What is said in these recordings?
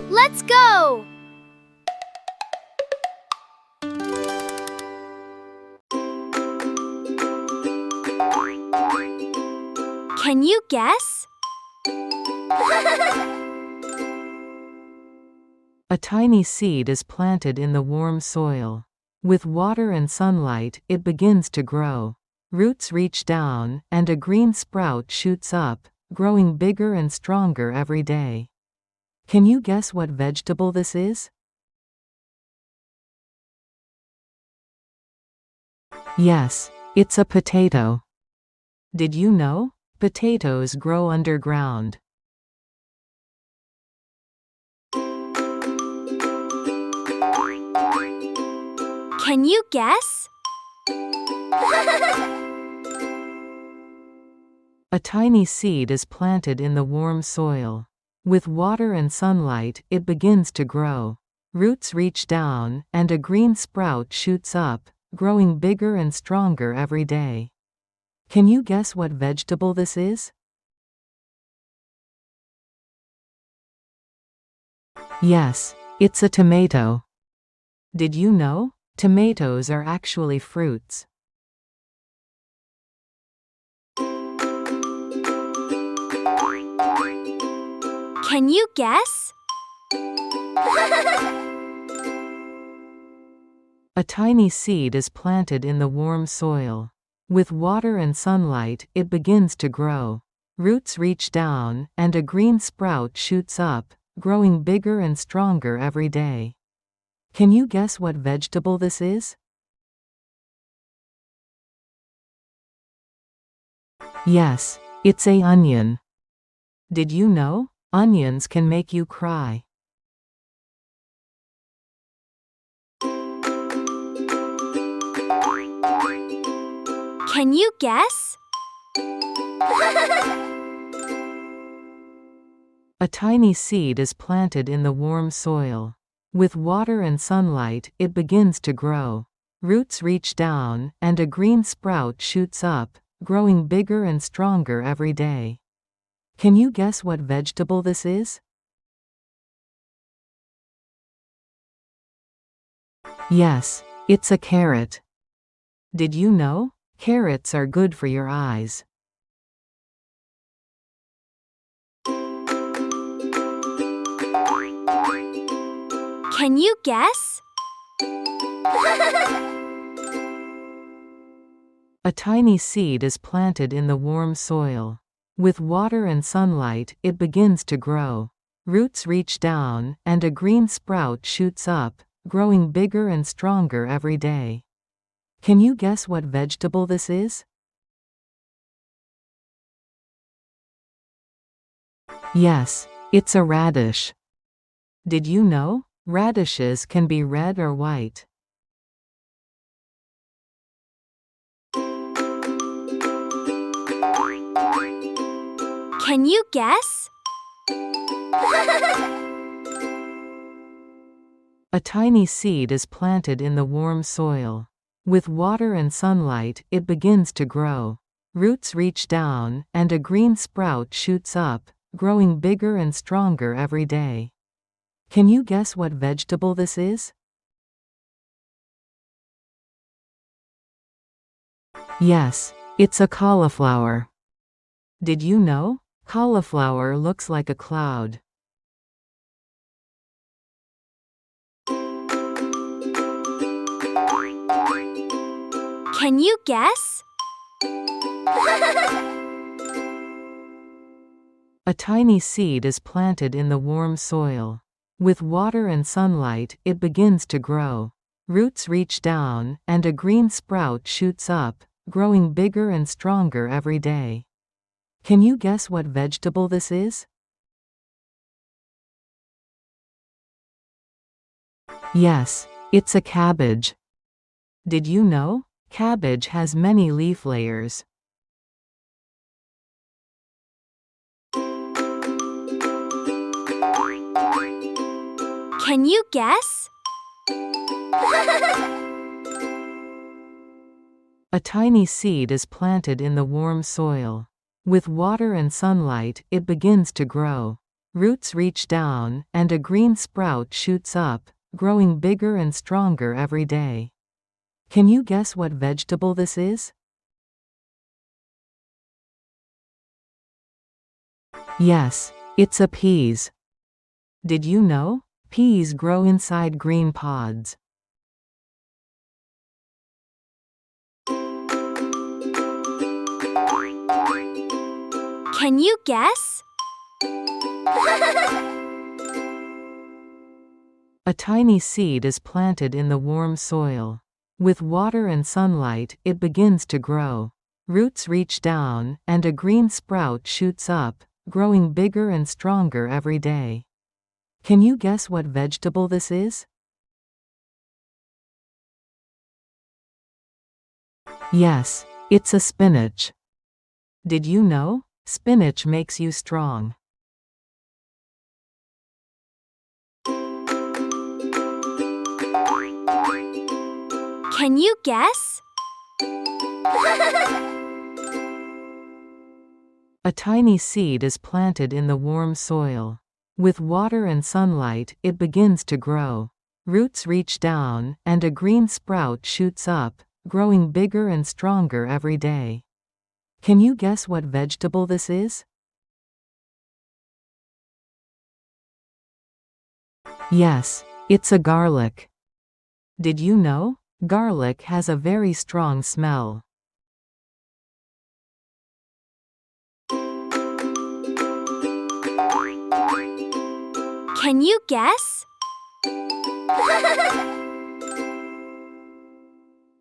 Let's go! Can you guess? A tiny seed is planted in the warm soil. With water and sunlight, it begins to grow. Roots reach down, and a green sprout shoots up, growing bigger and stronger every day. Can you guess what vegetable this is? Yes, it's a potato. Did you know? Potatoes grow underground. Can you guess? A tiny seed is planted in the warm soil. With water and sunlight, it begins to grow. Roots reach down, and a green sprout shoots up, growing bigger and stronger every day. Can you guess what vegetable this is? Yes, it's a tomato. Did you know? Tomatoes are actually fruits. Can you guess? A tiny seed is planted in the warm soil. With water and sunlight, it begins to grow. Roots reach down, and a green sprout shoots up, growing bigger and stronger every day. Can you guess what vegetable this is? Yes, it's an onion. Did you know? Onions can make you cry. Can you guess? A tiny seed is planted in the warm soil. With water and sunlight, it begins to grow. Roots reach down, and a green sprout shoots up, growing bigger and stronger every day. Can you guess what vegetable this is? Yes, it's a carrot. Did you know? Carrots are good for your eyes. Can you guess? A tiny seed is planted in the warm soil. With water and sunlight, it begins to grow. Roots reach down, and a green sprout shoots up, growing bigger and stronger every day. Can you guess what vegetable this is? Yes, it's a radish. Did you know? Radishes can be red or white. Can you guess? A tiny seed is planted in the warm soil. With water and sunlight, it begins to grow. Roots reach down, and a green sprout shoots up, growing bigger and stronger every day. Can you guess what vegetable this is? Yes, it's a cauliflower. Did you know? Cauliflower looks like a cloud. Can you guess? A tiny seed is planted in the warm soil. With water and sunlight, it begins to grow. Roots reach down, and a green sprout shoots up, growing bigger and stronger every day. Can you guess what vegetable this is? Yes, it's a cabbage. Did you know? Cabbage has many leaf layers. Can you guess? A tiny seed is planted in the warm soil. With water and sunlight, it begins to grow. Roots reach down, and a green sprout shoots up, growing bigger and stronger every day. Can you guess what vegetable this is? Yes, it's a peas. Did you know? Peas grow inside green pods. Can you guess? A tiny seed is planted in the warm soil. With water and sunlight, it begins to grow. Roots reach down, and a green sprout shoots up, growing bigger and stronger every day. Can you guess what vegetable this is? Yes, it's a spinach. Did you know? Spinach makes you strong. Can you guess? A tiny seed is planted in the warm soil. With water and sunlight, it begins to grow. Roots reach down, and a green sprout shoots up, growing bigger and stronger every day. Can you guess what vegetable this is? Yes, it's a garlic. Did you know? Garlic has a very strong smell. Can you guess?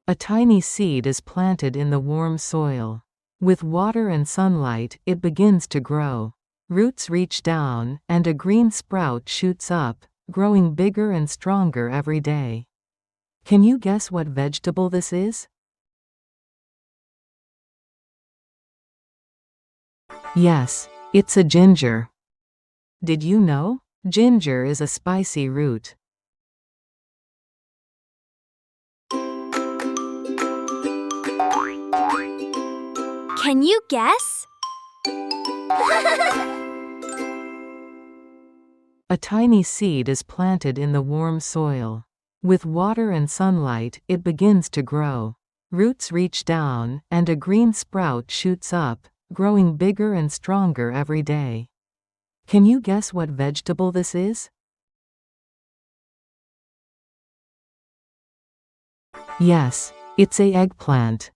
A tiny seed is planted in the warm soil. With water and sunlight, it begins to grow. Roots reach down, and a green sprout shoots up, growing bigger and stronger every day. Can you guess what vegetable this is? Yes, it's a ginger. Did you know? Ginger is a spicy root. Can you guess? A tiny seed is planted in the warm soil. With water and sunlight, it begins to grow. Roots reach down, and a green sprout shoots up, growing bigger and stronger every day. Can you guess what vegetable this is? Yes, it's a eggplant.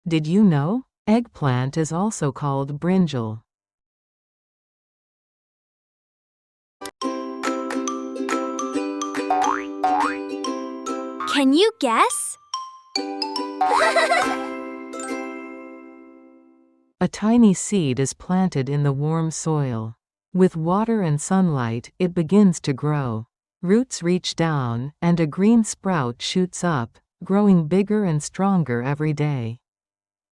Did you know? Eggplant is also called brinjal. Can you guess? A tiny seed is planted in the warm soil. With water and sunlight, it begins to grow. Roots reach down, and a green sprout shoots up, growing bigger and stronger every day.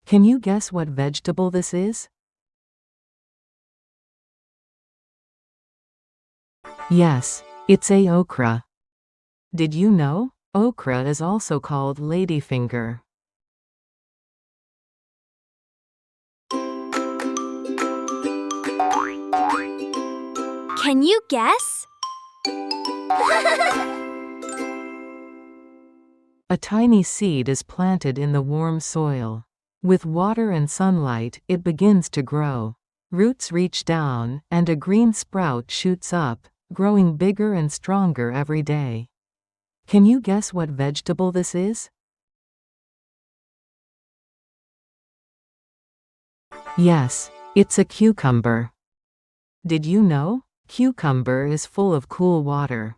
Can you guess what vegetable this is? Yes, it's a okra. Did you know? Okra is also called ladyfinger. Can you guess? A tiny seed is planted in the warm soil. With water and sunlight, it begins to grow. Roots reach down, and a green sprout shoots up, growing bigger and stronger every day. Can you guess what vegetable this is? Yes, it's a cucumber. Did you know? Cucumber is full of cool water.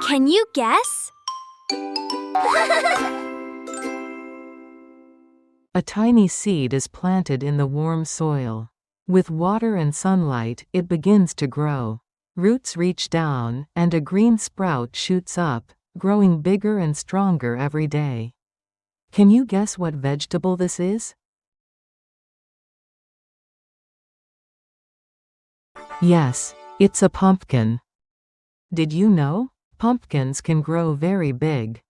Can you guess? A tiny seed is planted in the warm soil. With water and sunlight, it begins to grow. Roots reach down, and a green sprout shoots up, growing bigger and stronger every day. Can you guess what vegetable this is? Yes, it's a pumpkin. Did you know? Pumpkins can grow very big.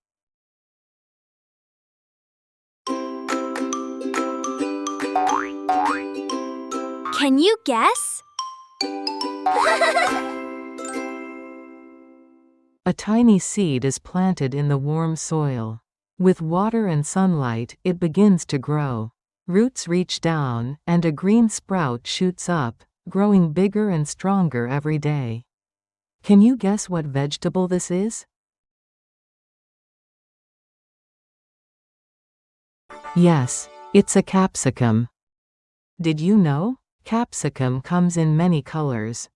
Can you guess? A tiny seed is planted in the warm soil. With water and sunlight, it begins to grow. Roots reach down, and a green sprout shoots up, growing bigger and stronger every day. Can you guess what vegetable this is? Yes, it's a capsicum. Did you know? Capsicum comes in many colors.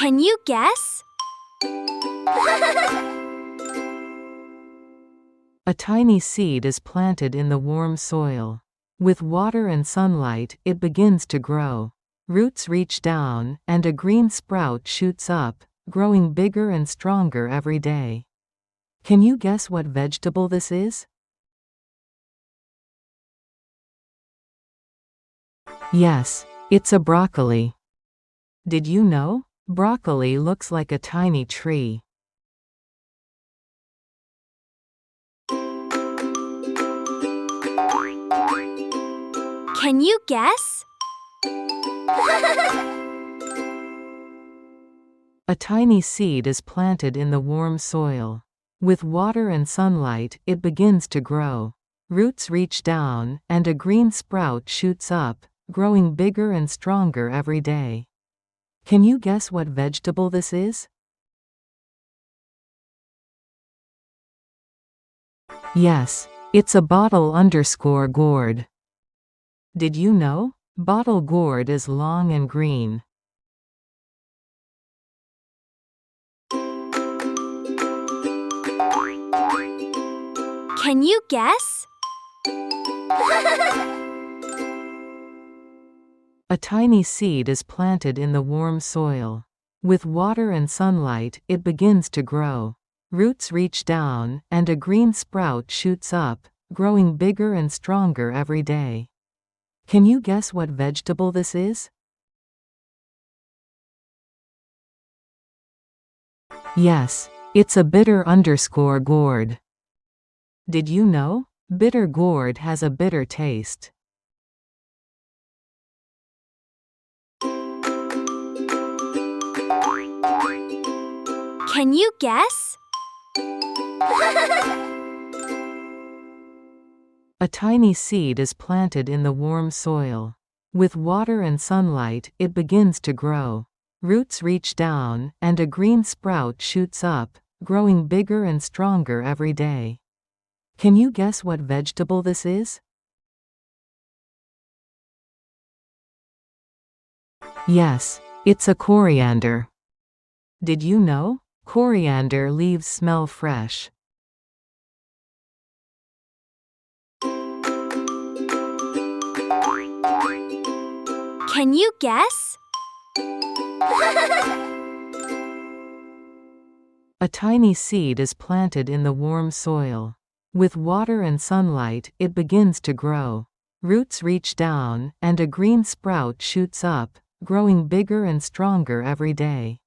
Can you guess? A tiny seed is planted in the warm soil. With water and sunlight, it begins to grow. Roots reach down, and a green sprout shoots up, growing bigger and stronger every day. Can you guess what vegetable this is? Yes, it's a broccoli. Did you know? Broccoli looks like a tiny tree. Can you guess? A tiny seed is planted in the warm soil. With water and sunlight, it begins to grow. Roots reach down, and a green sprout shoots up, growing bigger and stronger every day. Can you guess what vegetable this is? Yes, it's a bottle_gourd. Did you know? Bottle gourd is long and green. Can you guess? A tiny seed is planted in the warm soil. With water and sunlight, it begins to grow. Roots reach down, and a green sprout shoots up, growing bigger and stronger every day. Can you guess what vegetable this is? Yes, it's a bitter_gourd. Did you know? Bitter gourd has a bitter taste. Can you guess? A tiny seed is planted in the warm soil. With water and sunlight, it begins to grow. Roots reach down, and a green sprout shoots up, growing bigger and stronger every day. Can you guess what vegetable this is? Yes, it's a coriander. Did you know? Coriander leaves smell fresh. Can you guess? A tiny seed is planted in the warm soil. With water and sunlight, it begins to grow. Roots reach down, and a green sprout shoots up, growing bigger and stronger every day.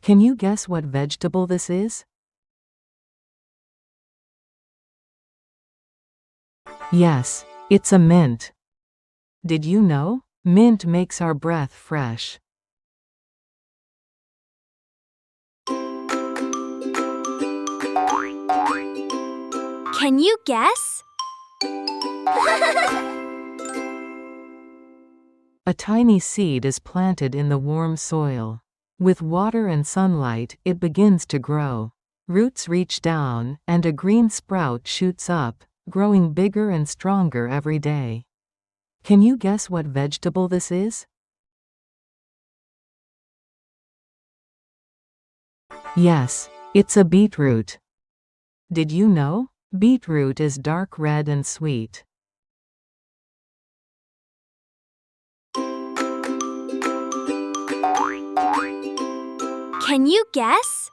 Can you guess what vegetable this is? Yes, it's a mint. Did you know? Mint makes our breath fresh. Can you guess? A tiny seed is planted in the warm soil. With water and sunlight, it begins to grow. Roots reach down, and a green sprout shoots up, growing bigger and stronger every day. Can you guess what vegetable this is? Yes, it's a beetroot. Did you know? Beetroot is dark red and sweet. Can you guess?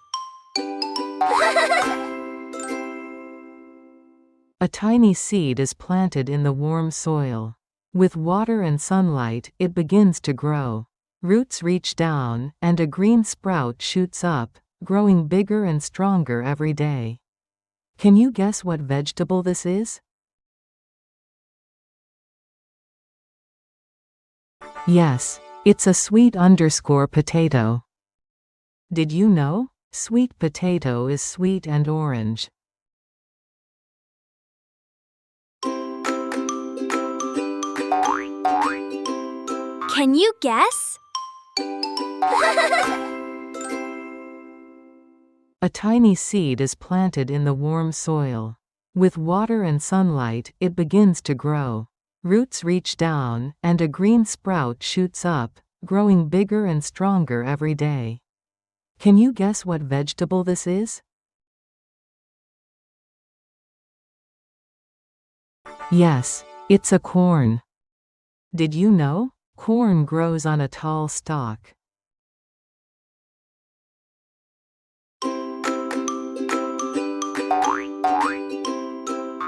A tiny seed is planted in the warm soil. With water and sunlight, it begins to grow. Roots reach down, and a green sprout shoots up, growing bigger and stronger every day. Can you guess what vegetable this is? Yes, it's a sweet_potato. Did you know? Sweet potato is sweet and orange. Can you guess? A tiny seed is planted in the warm soil. With water and sunlight, it begins to grow. Roots reach down, and a green sprout shoots up, growing bigger and stronger every day. Can you guess what vegetable this is? Yes, it's a corn. Did you know? Corn grows on a tall stalk.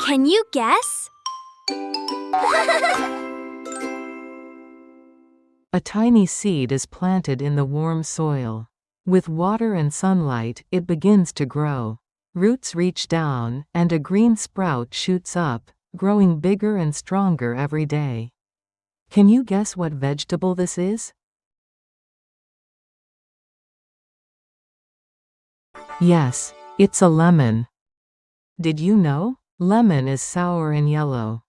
Can you guess? A tiny seed is planted in the warm soil. With water and sunlight, it begins to grow. Roots reach down, and a green sprout shoots up, growing bigger and stronger every day. Can you guess what vegetable this is? Yes, it's a lemon. Did you know? Lemon is sour and yellow.